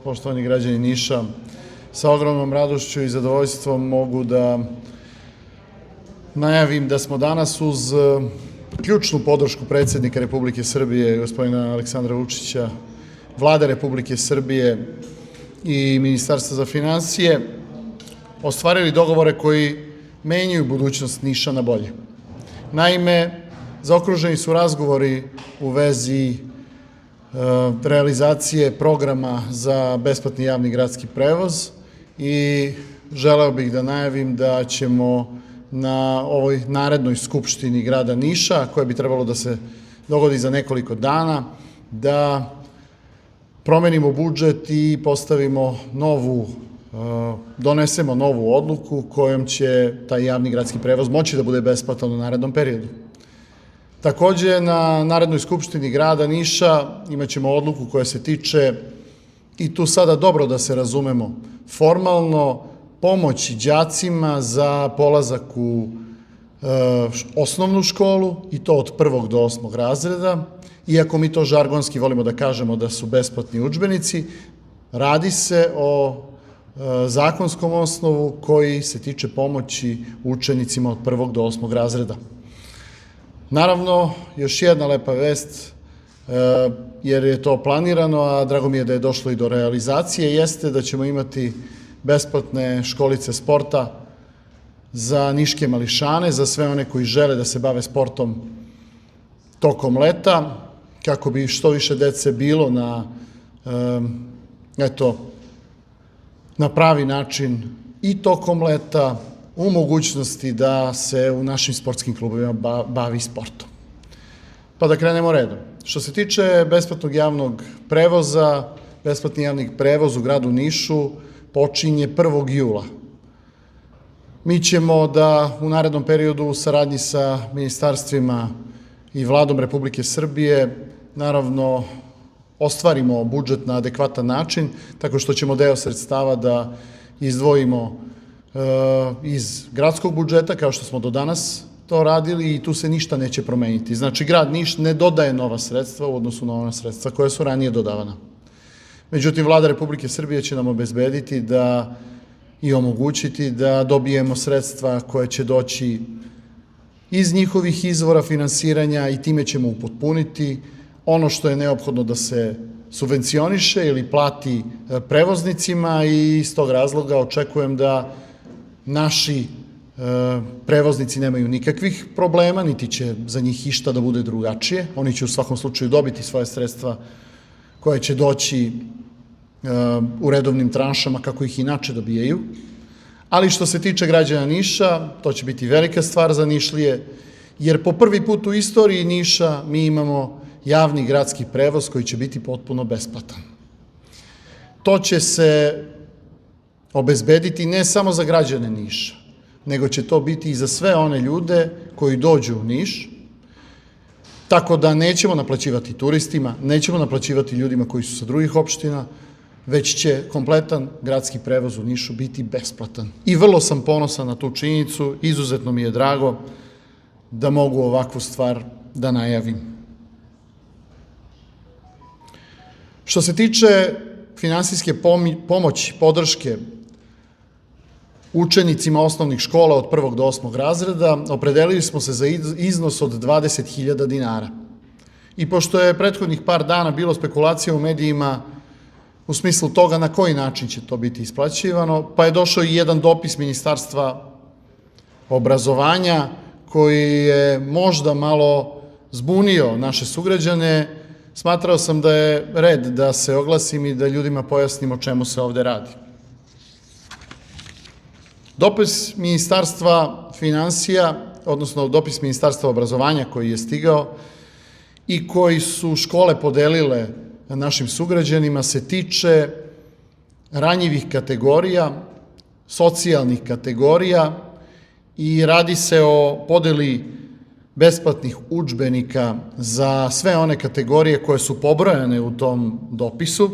Poštovani građani Niša, sa ogromnom radošću i zadovoljstvom mogu da najavim da smo danas uz ključnu podršku predsjednika Republike Srbije, gospodina Aleksandra Vučića, Vlade Republike Srbije i Ministarstva za finansije ostvarili dogovore koji menjaju budućnost Niša na bolje. Naime, zaokruženi su razgovori u vezi realizacije programa za besplatni javni gradski prevoz i želeo bih da najavim da ćemo na ovoj narednoj skupštini grada Niša, koja bi trebalo da se dogodi za nekoliko dana, da promenimo budžet i donesemo novu odluku kojom će taj javni gradski prevoz moći da bude besplatan u narednom periodu. Takođe, na narednoj skupštini grada Niša imaćemo odluku koja se tiče, i tu sada dobro da se razumemo, formalno pomoći đacima za polazak u osnovnu školu, i to od 1. do 8. razreda, iako mi to žargonski volimo da kažemo da su besplatni udžbenici, radi se o zakonskom osnovu koji se tiče pomoći učenicima od 1. do 8. razreda. Naravno, još jedna lepa vest, jer je to planirano, a drago mi je da je došlo i do realizacije, jeste da ćemo imati besplatne školice sporta za niške mališane, za sve one koji žele da se bave sportom tokom leta, kako bi što više dece bilo na pravi način i tokom leta, u mogućnosti da se u našim sportskim klubovima bavi sportom. Pa da krenemo redom. Što se tiče besplatnog javnog prevoza, besplatni javni prevoz u gradu Nišu počinje 1. jula. Mi ćemo da u narednom periodu u saradnji sa ministarstvima i Vladom Republike Srbije naravno ostvarimo budžet na adekvatan način, tako što ćemo deo sredstava da izdvojimo iz gradskog budžeta, kao što smo do danas to radili, i tu se ništa neće promeniti. Znači, grad Niš ne dodaje nova sredstva u odnosu na ona sredstva koja su ranije dodavana. Međutim, Vlada Republike Srbije će nam obezbediti i omogućiti da dobijemo sredstva koje će doći iz njihovih izvora finansiranja i time ćemo upotpuniti ono što je neophodno da se subvencioniše ili plati prevoznicima, i iz tog razloga očekujem da naši prevoznici nemaju nikakvih problema, niti će za njih išta da bude drugačije. Oni će u svakom slučaju dobiti svoje sredstva koje će doći u redovnim tranšama kako ih inače dobijaju. Ali što se tiče građana Niša, to će biti velika stvar za Nišlije, jer po prvi put u istoriji Niša mi imamo javni gradski prevoz koji će biti potpuno besplatan. To će se obezbediti ne samo za građane Niša, nego će to biti i za sve one ljude koji dođu u Niš, tako da nećemo naplaćivati turistima, nećemo naplaćivati ljudima koji su sa drugih opština, već će kompletan gradski prevoz u Nišu biti besplatan. I vrlo sam ponosan na tu činjenicu, izuzetno mi je drago da mogu ovakvu stvar da najavim. Što se tiče finansijske pomoći, podrške učenicima osnovnih škola od 1. do 8. razreda, opredelili smo se za iznos od 20.000 dinara. I pošto je prethodnih par dana bilo spekulacija u medijima u smislu toga na koji način će to biti isplaćivano, pa je došao i jedan dopis Ministarstva obrazovanja koji je možda malo zbunio naše sugrađane. Smatrao sam da je red da se oglasim i da ljudima pojasnim o čemu se ovde radi. Dopis Ministarstva finansija, odnosno dopis Ministarstva obrazovanja koji je stigao i koji su škole podelile našim sugrađanima, se tiče ranjivih kategorija, socijalnih kategorija, i radi se o podeli besplatnih udžbenika za sve one kategorije koje su pobrojane u tom dopisu,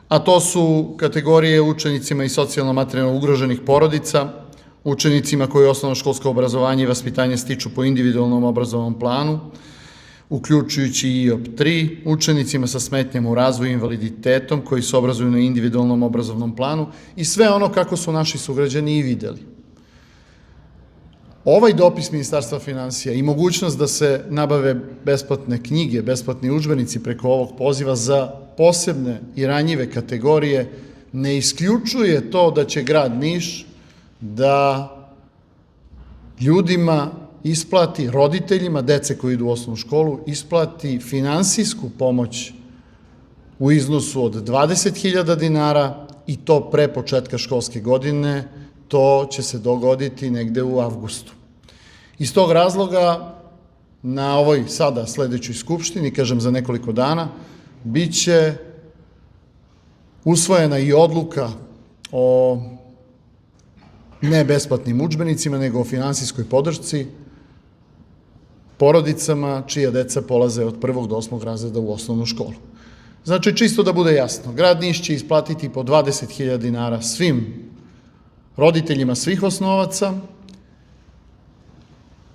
a to su kategorije učenicima i socijalno-materijalno ugroženih porodica, učenicima koji osnovnoškolsko obrazovanje i vaspitanje stiču po individualnom obrazovnom planu, uključujući i IOP-3, učenicima sa smetnjama u razvoju i invaliditetom koji se obrazuju na individualnom obrazovnom planu i sve ono kako su naši sugrađani i videli. Ovaj dopis Ministarstva finansija i mogućnost da se nabave besplatne knjige, besplatni udžbenici preko ovog poziva za posebne i ranjive kategorije ne isključuje to da će grad Niš da ljudima isplati, roditeljima dece koji idu u osnovnu školu, isplati finansijsku pomoć u iznosu od 20.000 dinara i to pre početka školske godine. To će se dogoditi negde u avgustu. Iz tog razloga na ovoj sada sledećoj skupštini, kažem za nekoliko dana, biće usvojena i odluka o ne besplatnim udžbenicima, nego o finansijskoj podršci porodicama čija deca polaze od 1. do 8. razreda u osnovnu školu. Znači, čisto da bude jasno, grad Niš će isplatiti po 20.000 dinara svim roditeljima svih osnovaca,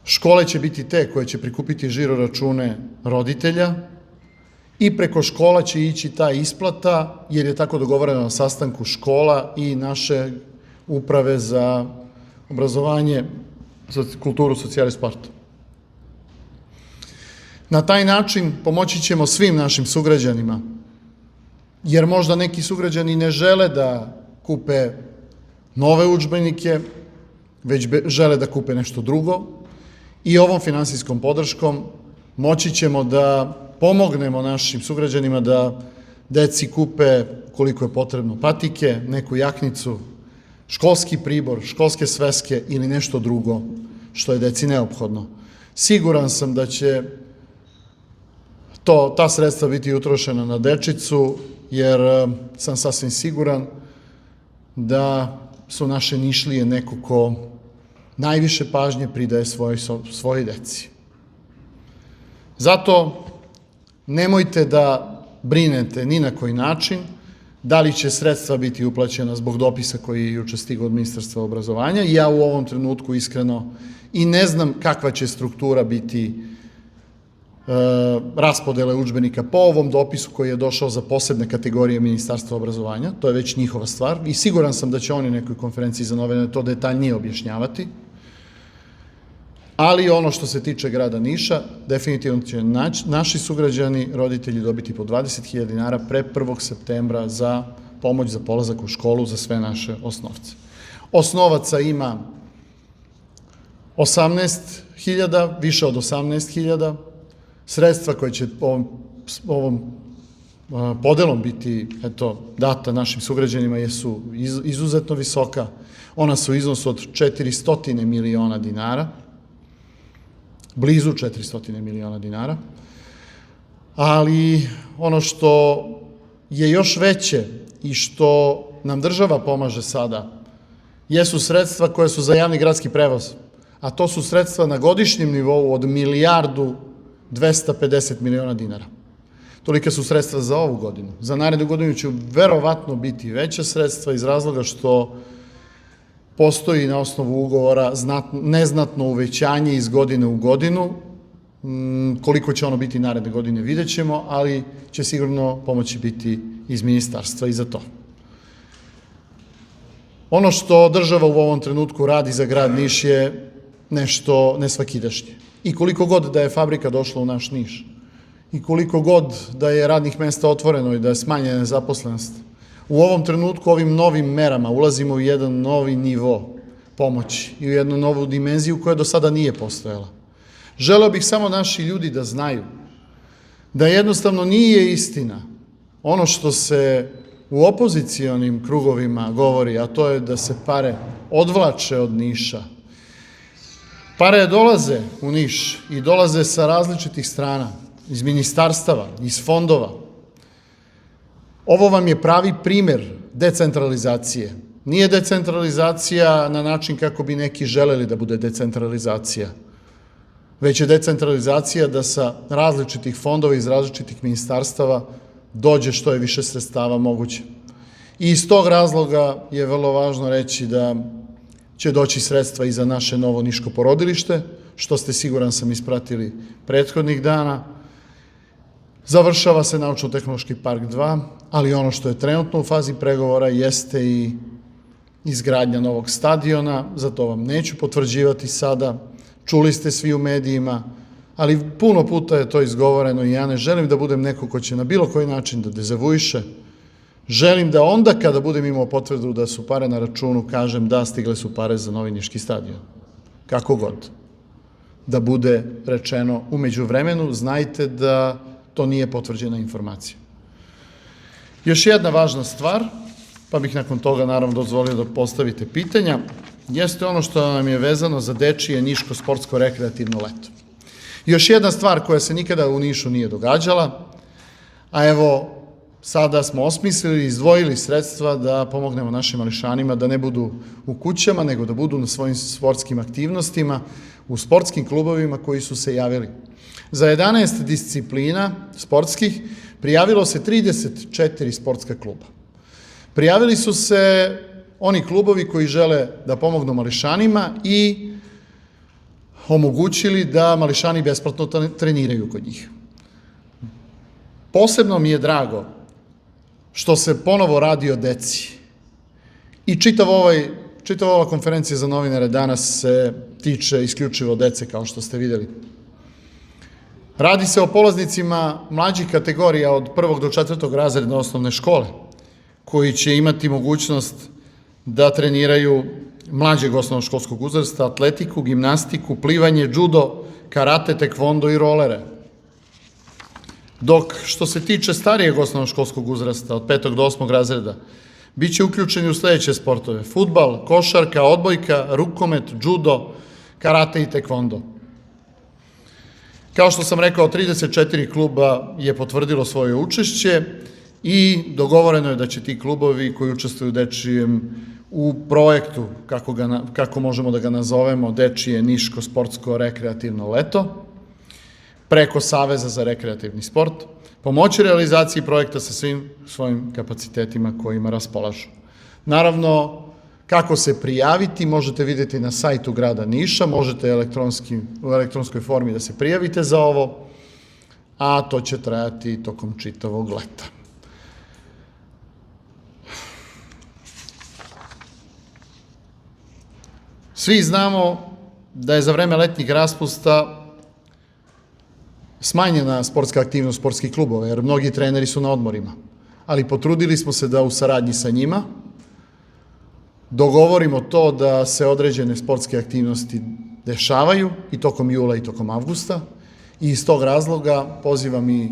škole će biti te koje će prikupiti žiro račune roditelja i preko škola će ići ta isplata, jer je tako dogovoreno na sastanku škola i naše uprave za obrazovanje, za kulturu, socijal i sport. Na taj način pomoći ćemo svim našim sugrađanima, jer možda neki sugrađani ne žele da kupe nove udžbenike, već žele da kupe nešto drugo i ovom finansijskom podrškom moći ćemo da pomognemo našim sugrađanima da deci kupe koliko je potrebno patike, neku jaknicu, školski pribor, školske sveske ili nešto drugo što je deci neophodno. Siguran sam da će ta sredstva biti utrošena na dečicu, jer sam sasvim siguran da su naše Nišlije neko ko najviše pažnje pridaje svojoj deci. Zato nemojte da brinete ni na koji način da li će sredstva biti uplaćena zbog dopisa koji je juče stigao od Ministarstva obrazovanja. Ja u ovom trenutku iskreno i ne znam kakva će struktura biti raspodele udžbenika po ovom dopisu koji je došao za posebne kategorije Ministarstva obrazovanja. To je već njihova stvar i siguran sam da će oni nekoj konferenciji za novinare to detaljnije objašnjavati. Ali ono što se tiče grada Niša, definitivno će naši sugrađani, roditelji dobiti po 20.000 dinara pre 1. septembra za pomoć za polazak u školu za sve naše osnovce. Osnovaca ima 18.000, više od 18.000. Sredstva koje će ovom podelom biti data našim sugrađanima su izuzetno visoka. Ona su u iznosu od 400 miliona dinara, blizu 400 miliona dinara, ali ono što je još veće i što nam država pomaže sada jesu sredstva koje su za javni gradski prevoz, a to su sredstva na godišnjem nivou od 1.250 miliona dinara. Tolika su sredstva za ovu godinu. Za narednu godinu će verovatno biti veća sredstva iz razloga što postoji na osnovu ugovora neznatno uvećanje iz godine u godinu. Koliko će ono biti naredne godine vidjet ćemo, ali će sigurno pomoći biti iz ministarstva i za to. Ono što država u ovom trenutku radi za grad Niš je nešto nesvakidašnje. I koliko god da je fabrika došla u naš Niš, i koliko god da je radnih mesta otvoreno i da je smanjena nezaposlenost, u ovom trenutku ovim novim merama ulazimo u jedan novi nivo pomoći i u jednu novu dimenziju koja do sada nije postojala. Želeo bih samo naši ljudi da znaju da jednostavno nije istina ono što se u opozicionim krugovima govori, a to je da se pare odvlače od Niša. Pare dolaze u Niš i dolaze sa različitih strana, iz ministarstava, iz fondova. Ovo vam je pravi primer decentralizacije. Nije decentralizacija na način kako bi neki želeli da bude decentralizacija, već je decentralizacija da sa različitih fondova iz različitih ministarstava dođe što je više sredstava moguće. I iz tog razloga je vrlo važno reći da će doći sredstva i za naše novo niško porodilište, što ste, siguran sam, ispratili prethodnih dana. Završava se Naučno-tehnološki park 2, ali ono što je trenutno u fazi pregovora jeste i izgradnja novog stadiona, za to vam neću potvrđivati sada, čuli ste svi u medijima, ali puno puta je to izgovoreno i ja ne želim da budem neko ko će na bilo koji način da dezavuiše. Želim da onda kada budem imao potvrdu da su pare na računu, kažem da, stigle su pare za novi niški stadion. Kako god. Da bude rečeno u međuvremenu, znajte da to nije potvrđena informacija. Još jedna važna stvar, pa bih nakon toga naravno dozvolio da postavite pitanja, jeste ono što nam je vezano za dečije Niško sportsko-rekreativno leto. Još jedna stvar koja se nikada u Nišu nije događala, a evo sada smo osmislili i izdvojili sredstva da pomognemo našim mališanima da ne budu u kućama, nego da budu na svojim sportskim aktivnostima, u sportskim klubovima koji su se javili. Za 11 disciplina sportskih prijavilo se 34 sportska kluba. Prijavili su se oni klubovi koji žele da pomognu mališanima i omogućili da mališani besplatno treniraju kod njih. Posebno mi je drago što se ponovo radi o deci. I čitava ova konferencija za novinare danas se tiče isključivo dece, kao što ste videli. Radi se o polaznicima mlađih kategorija od 1. do 4. razreda osnovne škole, koji će imati mogućnost da treniraju mlađeg osnovnoškolskog uzrasta, atletiku, gimnastiku, plivanje, judo, karate, tekvondo i rolere. Dok što se tiče starijeg osnovnoškolskog uzrasta, od 5. do 8. razreda, bit će uključeni u sledeće sportove: fudbal, košarka, odbojka, rukomet, judo, karate i tekvondo. Kao što sam rekao, 34 kluba je potvrdilo svoje učešće i dogovoreno je da će ti klubovi koji učestvuju u projektu, kako možemo da ga nazovemo, Dečije Niško sportsko-rekreativno leto, preko Saveza za rekreativni sport, pomoći realizaciji projekta sa svim svojim kapacitetima kojima raspolažu. Naravno, kako se prijaviti možete vidjeti na sajtu grada Niša, možete u elektronskoj formi da se prijavite za ovo, a to će trajati tokom čitavog leta. Svi znamo da je za vreme letnjih raspusta smanjena sportska aktivnost sportskih klubova, jer mnogi treneri su na odmorima, ali potrudili smo se da u saradnji sa njima dogovorimo to da se određene sportske aktivnosti dešavaju i tokom jula i tokom avgusta i iz tog razloga pozivam i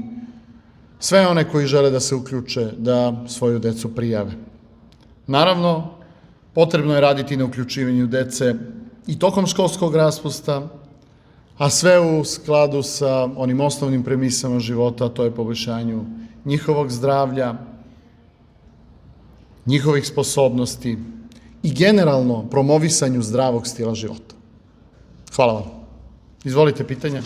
sve one koji žele da se uključe da svoju decu prijave. Naravno, potrebno je raditi na uključivanju dece i tokom školskog raspusta, a sve u skladu sa onim osnovnim premisama života, a to je poboljšanju njihovog zdravlja, njihovih sposobnosti i generalno promovisanju zdravog stila života. Hvala vam. Izvolite pitanja.